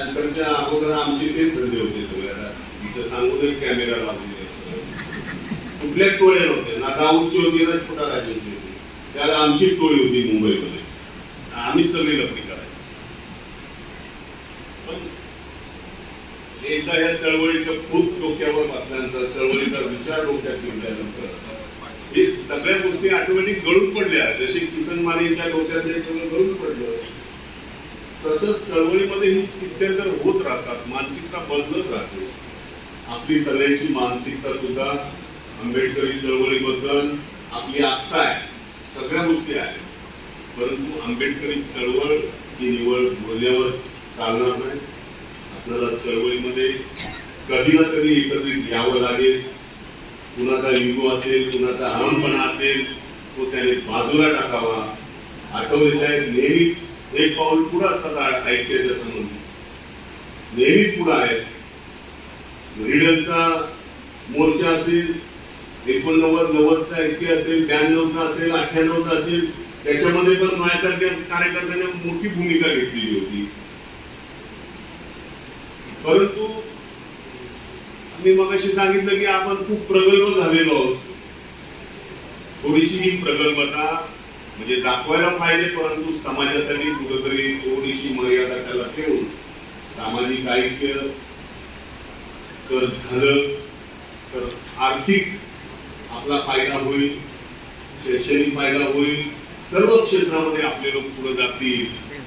नंतरच्या अगोदर आमचे तेच धंदे होते सगळ्याला. इथं सांगून कॅमेरा लावलेले, कुठल्या टोळ्या नव्हत्या ना. दाऊदची होती ना छोटा राजांची होती. त्याला आमची टोळी होती मुंबईमध्ये. आम्ही सगळी लपडी करायचो. पण एकदा या चळवळीचं भूत डोक्यावर बसल्यानंतर, चळवळीचा विचार डोक्यात घेतल्यानंतर हे सगळ्या गोष्टी ऑटोमॅटिक गळून पडल्या. जसे किसन मानेच्या डोक्यात सगळं गळून पडलं, तसंच चळवळीमध्ये ही स्थित्यंतर होत राहतात. मानसिकता बदलत राहते. आपली सगळ्यांची मानसिकता सुद्धा आंबेडकरी चळवळीबद्दल आपली आस्था आहे, सगळ्या गोष्टी आहेत. परंतु आंबेडकरी चळवळ ही निवळ बोलण्यावर चालणार नाही. आपल्याला चळवळीमध्ये कधी ना कधी एकत्रित यावं लागेल. कुणाचा इगो असेल, कुणाचा अहमपणा असेल, तो त्याने बाजूला टाकावा. आठवले साहेब नेहमीच एक पाऊल पुढे असतात ऐक्याच्या संबंधी, नेहमीच पुढे आहेत. रिडलचा मोर्चा असेल, 89-90चा ऐक्य असेल, 92चा असेल, 98चा असेल, त्याच्यामध्ये पण माझ्यासारख्या कार्यकर्त्याने मोठी भूमिका घेतलेली होती. परंतु मी मगाशी सांगितलं की आपण खूप प्रगल्भ झालेलो आहोत. थोडीशी ही प्रगल्भता म्हणजे दाखवायला पाहिजे, परंतु समाजासाठी कुठेतरी थोडीशी मर्यादा त्याला ठेवून सामाजिक ऐक्य तर झालं तर आर्थिक आपला फायदा होईल, शैक्षणिक फायदा होईल, सर्व क्षेत्रामध्ये आपले लोक पुढे जातील.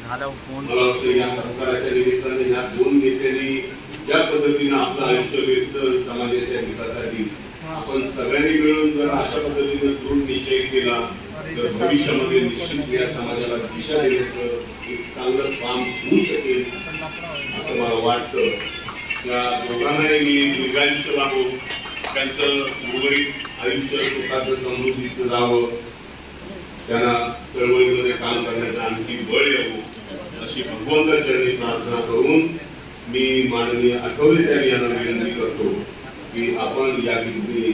मला वाटतं या सरकारच्या निमित्ताने या दोन नेत्यांनी ज्या पद्धतीने आपलं आयुष्य वेचलं समाजाच्या हितासाठी, आपण सगळ्यांनी मिळून जर अशा पद्धतीने दृढ निश्चय केला तर भविष्यामध्ये निश्चित या समाजाला दिशा देण्याचं एक चांगलं काम होऊ शकेल असं मला वाटतं. त्या दोघांनाही मी दीर्घायुष्य लाभो, त्यांचं उर्वरित आयुष्य सुखाचं समृद्धीचं जावं, त्यांना चळवळीमध्ये काम करण्याचं आणखी बळ यावं अशी भगवंताचरणी प्रार्थना करून मी माननीय आठवले साहेब यांना विनंती करतो की आपण या ठिकाणी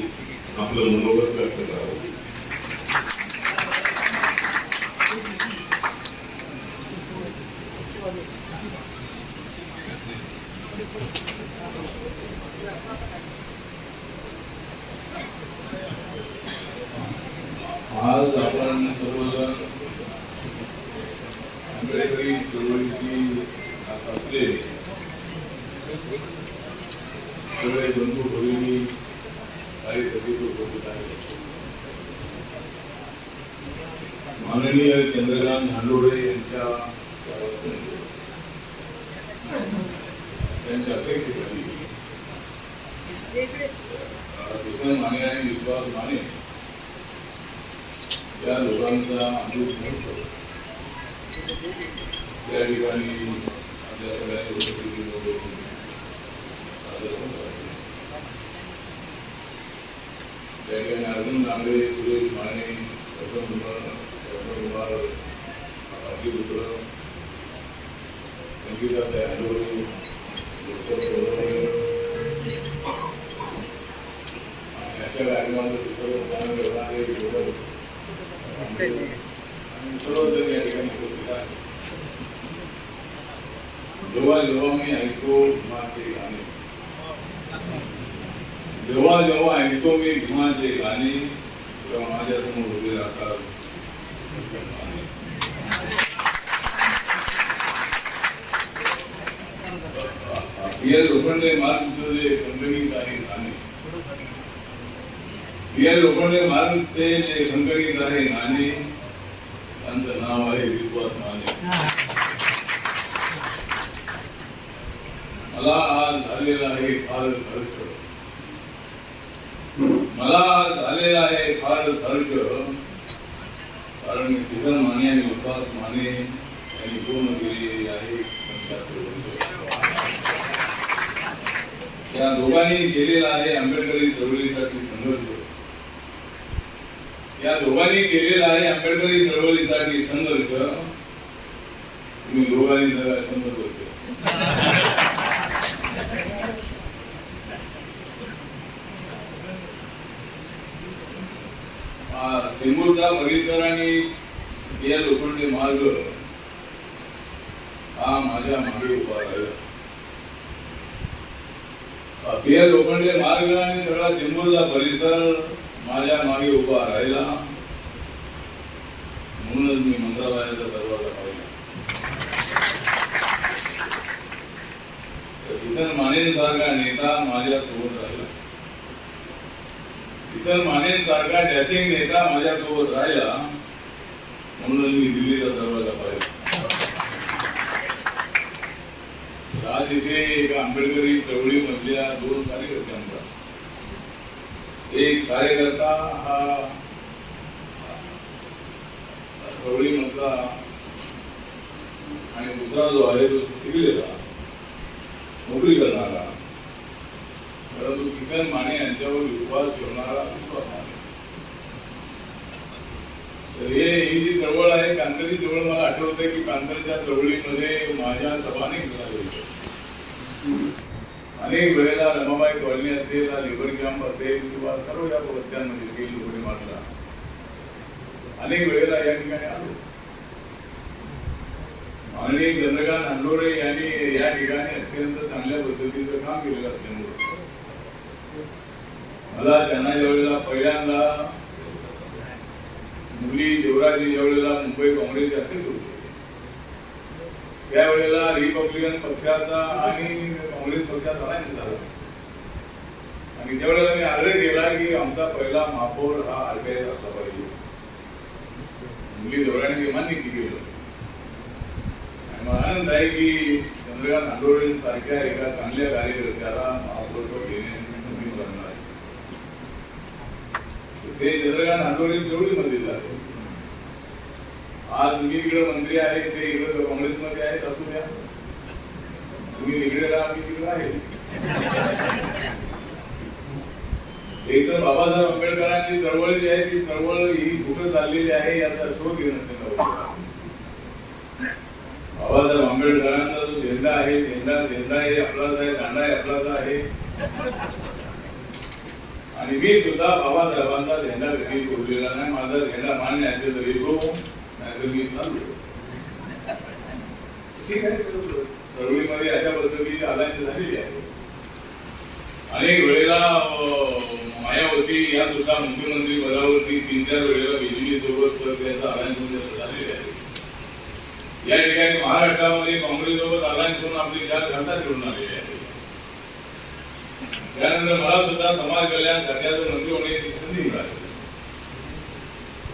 आपलं मनोगत व्यक्त करावं. आज आपण सर्वजण आंबेडकरी चळवळीची असले सगळे बंधू भगिनी कार्यकर्ते उपस्थित आहेत. माननीय चंद्रकांत हांडोळे यांच्या अध्यक्षतेखाली किसन माने आणि विश्वास माने या लोकांचा अमृत महोत्सव त्या ठिकाणी आपल्या सगळ्यांनी उपस्थिती त्या ठिकाणी अर्जुन दांगडे, सुरेश माने, आपली पुत्र संगीताताई हांडोळे, अशा कार्यक्रमाचं सूत्रसंचालन करणारे सर्वजण या ठिकाणी उपस्थित आहेत. जेव्हा जेव्हा मी ऐकतो भीमाचे गाणे, जेव्हा जेव्हा ऐकतो मी भीमाचे गाणे, तेव्हा माझ्यासमोर उभे राहतात या लोखंडे मार्गचे खंडणीत आहे गाणे, या लोखंडे मार्गचे जे खंडणीत आहे गाणे, त्यांचं नाव आहे विश्वास माने. मला आज झालेला आहे फार हर्ष, मला आज झालेला आहे फार हर्ष, कारण किसन माने आणि विश्वास माने यांनी पूर्ण केलेली आहे 75 वर्ष. त्या दोघांनी केलेला आहे आंबेडकरी चळवळीसाठी संघर्ष, या दोघांनी केलेला आहे आंबेडकरी चळवळीसाठी संघर्ष. तुम्ही दोघांनी जरा संघर्ष होते. सिंगूरचा परिसर आणि या लोखंडे मार्ग हा माझ्या मागे उभा राहिला. पिया लोखंडे मार्ग आणि सगळा चेंबूरचा परिसर माझ्या मागे उभा राहिला, म्हणूनच मी मंत्रालयाचा दरवाजा पाहिला. किसन मानेंसारखा नेता माझ्या सोबत राहिला, किसन मानेंसारखा डॅशिंग नेता माझ्या सोबत राहिला, म्हणून मी दिल्लीचा दरवाजा पाहिला. आज इथे एक आंबेडकरी चळवळीमधल्या दोन कार्यकर्त्यांचा, एक कार्यकर्ता हा चळवळीमधला आणि दुसरा जो आहे तो शिकलेला नोकरी करणारा, परंतु किसन माने यांच्यावर विश्वास ठेवणारा विश्वास माने. तर ही जी चळवळ आहे कांतरी चळवळ, मला आठवतंय की कांतरच्या चळवळीमध्ये माझ्या सभाने मिळाली. अनेक वेळेला रमाबाई कॉलनी असेल, लेबर कॅम्प असेल किंवा सर्व या वस्त्यांमध्ये काही लोकरी मारला, अनेक वेळेला या ठिकाणी आलो. आणि चंद्रकांत हंडोरे यांनी या ठिकाणी अत्यंत चांगल्या पद्धतीचं काम केलेलं असल्यामुळे मला त्यांना ज्यावेळेला पहिल्यांदा मुली युवराजी ज्यावेळेला मुंबई काँग्रेसचे अध्यक्ष होते, त्यावेळेला रिपब्लिकन पक्षाचा आणि काँग्रेस पक्षाचा अलायन्स झाला. आणि त्यावेळेला मी आग्रह केला की आमचा पहिला महापौर हा आरपीआय असला पाहिजे. मुली युवराने ते मान्य केलं. आणि मला आनंद आहे की चंद्रकांत हंडोरे सारख्या एका चांगल्या कार्यकर्त्याला महापौरपद देण्याची मी करणार आहे. ते चंद्रकांत हंडोरे चळवळीमध्ये झाले. आज मी तिकडे मंत्री आहे, ते इकडे काँग्रेसमध्ये आहेत, असू द्या. तुम्ही तिकडे राहा, मी तिकडे आहे. एक तर बाबासाहेब आंबेडकरांची चळवळ जी आहे ती चळवळ ही कुठं चाललेली आहे याचा शोध घेणं त्यांना. बाबासाहेब आंबेडकरांचा जो झेंडा आहे, झेंडा हे आपलाच आहे, दांडा हे आपलाच आहे. आणि मी सुद्धा बाबासाहेबांचा झेंडा कधी तोडलेला नाही. माझा झेंडा मान्य असेल तर येतो, नाहीतर मी चाललो. ठीक आहे, चळवळीमध्ये अशा पद्धतीची अलायन्स झालेली आहे. अनेक वेळेला मायावती या सुद्धा मुख्यमंत्री पदावरती 3-4 वेळेला बीजेपी सोबत त्यांचा अलायन्स झालेले आहे. या ठिकाणी महाराष्ट्रामध्ये काँग्रेस सोबत अलायन्स करून आपली 4 खासदार घेऊन आलेले आहे. त्यानंतर मला सुद्धा समाज कल्याण खात्याचं मंत्री होण्याची संधी मिळाली.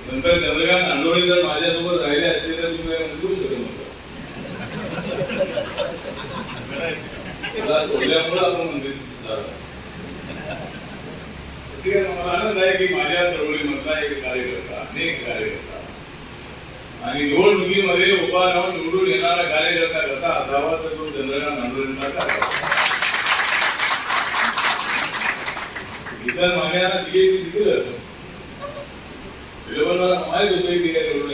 नंतर चंद्रकांत हंडोरे जर माझ्यासोबत राहिले असते तर तुम्ही मंत्री होऊ शकत नव्हतं. सोडल्यामुळे आपण मंत्री झाला. ठीक आहे, मला आनंद आहे की माझ्या चळवळीमधला एक कार्यकर्ता, अनेक कार्यकर्ता आणि निवडणुकीमध्ये उभा राहून निवडून येणारा कार्यकर्ता कसा असावा तर तो चंद्रकांत हंडोरेंचा असावा. किसन मान्यांना तिकीट दिलं, मला माहीत होतं की काय करून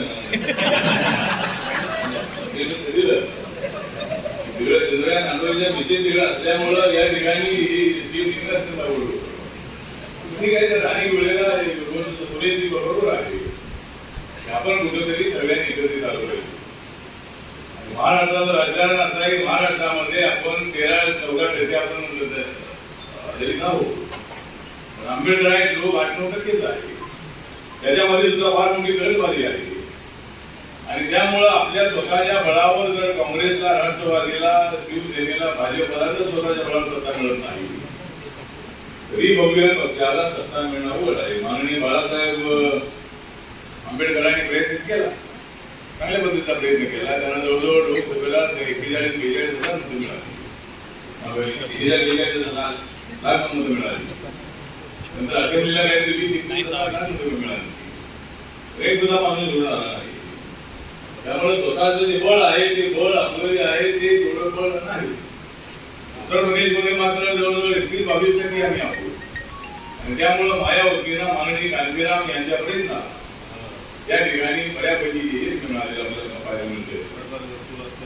दिलं. तिकडे चंद्रकांत हंडोरेच्या मिशन तिकडे असल्यामुळं या ठिकाणी ठीक आहे. तर अनेक वेळेला सुरेशजी बरोबर आहे, आपण कुठेतरी सगळ्यांनी एकत्रित आलो पाहिजे. महाराष्ट्राचं राजकारण असं आहे की महाराष्ट्रामध्ये आपण 13-14% आपण तरी का हो, आंबेडकर आहेत लोक 8-9% आहे. त्याच्यामध्ये सुद्धा फार मोठी गैरबाजी आहे. आणि त्यामुळं आपल्या स्वतःच्या बळावर जर काँग्रेसला, राष्ट्रवादीला, शिवसेनेला, भाजपला जर स्वतःच्या बळावर सत्ता मिळत नाही, रिपब्लिकन पक्षाला सत्ता मिळणं अवघड आहे. माननीय बाळासाहेब आंबेडकरांनी प्रयत्न केला, चांगल्या पद्धतीचा प्रयत्न केला. त्यांना जवळजवळ लोकसभेला 41-42 मतं मिळाली, 41 लाख मतं मिळाली. नंतर असेंब्लीला काहीतरी 20-21 लाख मतं मिळाली. एक सुद्धा माणूस निवडून आला नाही. त्यामुळे स्वतःचं जे बळ आहे ते बळ आपलं जे आहे ते थोडं बळ नाही. उत्तर प्रदेशमध्ये मात्र जवळजवळ 21-22% आम्ही आहोत. आणि त्यामुळं मायावतीनं माननीय कांतीराम यांच्यापर्यंत त्या ठिकाणी बऱ्यापैकी यश मिळालेलं आपल्याला पाहायला मिळते.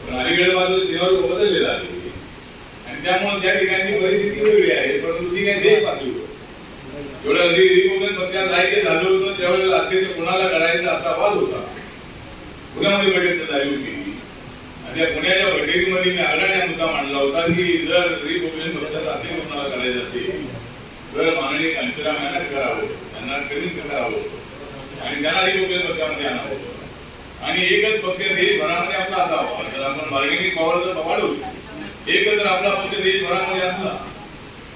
पण अलीकडे मात्र सीमावर बदललेला आहे आणि त्यामुळे त्या ठिकाणी परिस्थिती वेगळी आहे. परंतु ती काही देश पातळीवर जेवढ्या रिपब्लिकन पक्षात ऐक्य झालं होतं त्यावेळेला अध्यक्ष कोणाला करायचा असा वाद होता. पुण्यामध्ये बैठक झाली होती आणि त्या पुण्याच्या बैठकीमध्ये मी आग्रहाने मुद्दा मांडला होता की जर रिपब्लिकन पक्षाचा अध्यक्ष कोणाला करायचं असेल तर माननीय कांशीराम यांना करावं, त्यांना कमी करावं आणि त्यांना रिपब्लिकन पक्षामध्ये आणावं आणि एकच पक्ष देशभरामध्ये आपला असावा. जर आपण बार्गेनिंग पॉवर जर वाढवली, एकच जर आपला पक्ष देशभरामध्ये असला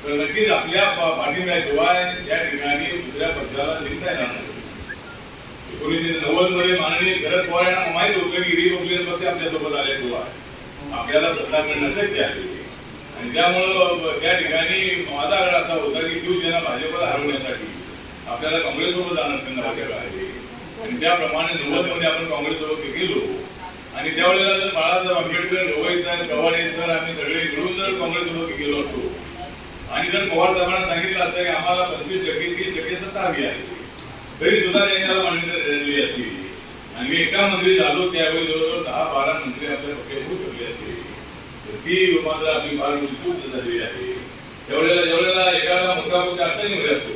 तर नक्कीच आपल्या पाठिंब्याशिवाय या ठिकाणी दुसऱ्या पक्षाला जिंकता येणार नाही. 1990 मध्ये माननीय शरद पवार यांना माहित होतं की रिपब्लिकन पक्ष आपल्यासोबत आल्याशिवाय आपल्याला सत्ता मिळणं शक्य आहे आणि त्यामुळं त्या ठिकाणी माझा आग्रह असा होता की शिवसेना भाजपला हरवण्यासाठी आपल्याला काँग्रेससोबत जाणं त्यांना आवश्यक आहे आणि त्याप्रमाणे 90 मध्ये आपण काँग्रेससोबत गेलो आणि त्यावेळेला जर बाळासाहेब आंबेडकर, गवई साहेब, कवाडे सर आम्ही सगळे मिळून जर काँग्रेससोबत गेलो असतो आणि जर पवार साहेबांना सांगितलं असतं की आम्हाला 25% 30% सत्ता हवी आहे तरी सुद्धा त्यांनी मान्यता दिली असती आणि मी एकटा मंत्री झालो त्यावेळी जवळजवळ 10-12 मंत्री आपल्या पक्षात होऊ शकले असते. ती मात्र आपली फार चूक झालेली आहे. ज्यावेळेला एखादा मोठा पक्ष अडचणीमध्ये असतो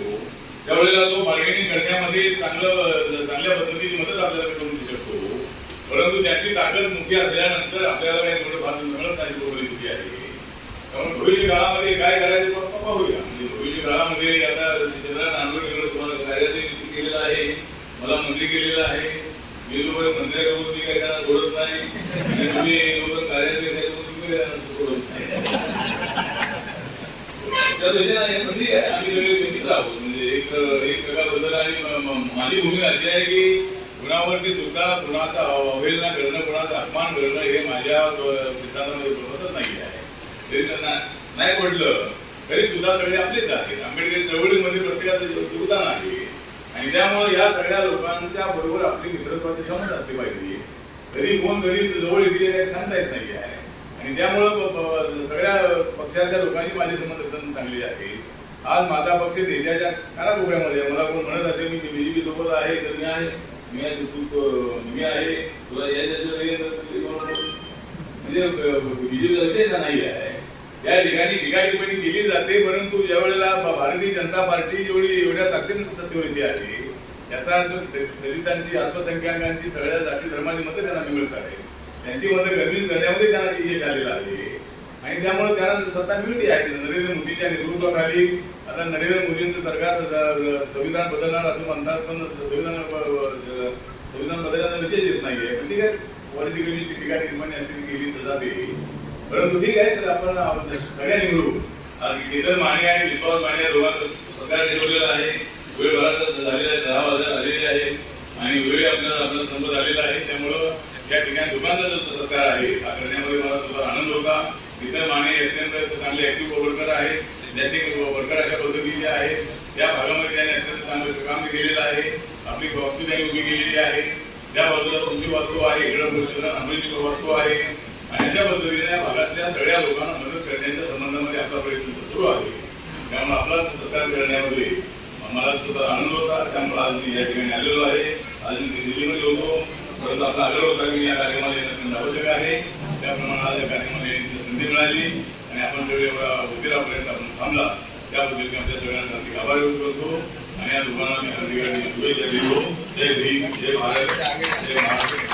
त्यावेळेला तो बार्गेनिंग करण्यामध्ये चांगल्या पद्धतीची मदत आपल्याला करून शकतो, परंतु त्याची ताकद मोठी असल्यानंतर आपल्याला काही थोडं फार मिळत नाही परिस्थिती आहे. त्यामुळे भविष्य काळामध्ये काय करायचं पाहूया. म्हणजे भविष्य काळामध्ये आता चंद्रकांत नांदुरकर तुम्हाला कार्याध्यक्ष केलेला आहे, मला मंत्री केलेला आहे. मी जोपर्यंत मंत्र्याकडून काही त्यांना सोडत नाही आणि तुम्ही जोपर्यंत कार्याध्यक्ष सोडत नाही त्या दृष्टीने म्हणजे आम्ही सगळे व्यक्तीच आहोत. म्हणजे एक प्रकाराबद्दल आणि माझी भूमिका अशी आहे की कुणावरती सुद्धा कुणाचा अवहेलना करणं, कुणाचा अपमान करणं हे माझ्या सिद्धांतामध्ये बसतच नाही आहे. तरी त्यांना नाही पडलं तरी सुद्धा सगळे आपलेच आहेत. आंबेडकर चळवळीमध्ये प्रत्येकाचं योगदान आहे आणि त्यामुळे या सगळ्या लोकांच्या बरोबर आपली मित्रत्वाची समज असली पाहिजे. तरी कोण कधी जवळ येतील काही सांगता येत नाही आहे आणि त्यामुळं सगळ्या पक्षाच्या लोकांची माझी समज अत्यंत चांगली आहे. आज माझा पक्ष देशाच्या कानाकोपऱ्यामध्ये मला कोण म्हणत असेल मी बीजेपी सोबत आहे तर मी आहे, मी आहे तुला म्हणजे बीजेपीचा विषय नाही आहे. या ठिकाणी टीकाटिप्पणी केली जाते, परंतु ज्या वेळेला भारतीय जनता पार्टी एवढ्या ताकदीने सत्तेवर येते आहे याचा अर्थ दलितांची, अल्पसंख्याकांची, सगळ्या जाती धर्माची मतं त्यांना मिळत आहे. त्यांची मतं गरमीच करण्यामध्ये त्यांना यश आलेलं आहे आणि त्यामुळे त्यांना सत्ता मिळते आहे. नरेंद्र मोदीच्या नेतृत्वाखाली आता नरेंद्र मोदींचं सरकार संविधान बदलणार असं म्हणतात, पण संविधान बदलण्याचा विषय येत नाहीये. पण ठीक आहे, पॉलिटिकली टीका टिप्पणी अशी केली तर जाते, परंतु ठीक आहे. तर आपण सगळ्यांनी मिळू केतन माने आणि विश्वास माने दोघांचं सरकार ठेवलेलं आहे. वेळ बराच झालेला आहे, 10 वाजता झालेले आहे आणि वेळ आपला संपत झालेला आहे. त्यामुळं या ठिकाणी दोघांचा जो सरकार आहे हा करण्यामध्ये मला सुद्धा आनंद होता. किसन माने अत्यंत चांगले ऍक्टिव्ह वर्कर आहेत, नॅसिंग वर्कर अशा पद्धतीचे आहेत. त्या भागामध्ये त्यांनी अत्यंत चांगलं काम केलेलं आहे. आपली वास्तू त्यांनी उभी केलेली आहे. त्या बाजूला तुमची वास्तू आहे, इकडं आंबेडकर वास्तू आहे आणि अशा पद्धतीने या भागातल्या सगळ्या लोकांना मदत करण्याच्या संबंधामध्ये आपला प्रयत्न सुरू आहे. त्यामुळे आपला सरकार करण्यामध्ये मला सुद्धा आनंद होता. त्यामुळे आज मी या ठिकाणी आलेलो आहे. आज मी दिल्लीमध्ये होतो, परंतु आपला आग्रह होता की या कार्यक्रमाला येणं आवश्यक आहे. त्याप्रमाणे आज या कार्यक्रमाला येण्याची संधी मिळाली आणि आपण सगळे उशिरापर्यंत आपण थांबला त्याबद्दल आमच्या सगळ्यांसाठी आभार व्यक्त करतो आणि या दुकानाने शुभेच्छा देतो. जय भीम, जय भारत, जय महाराष्ट्र.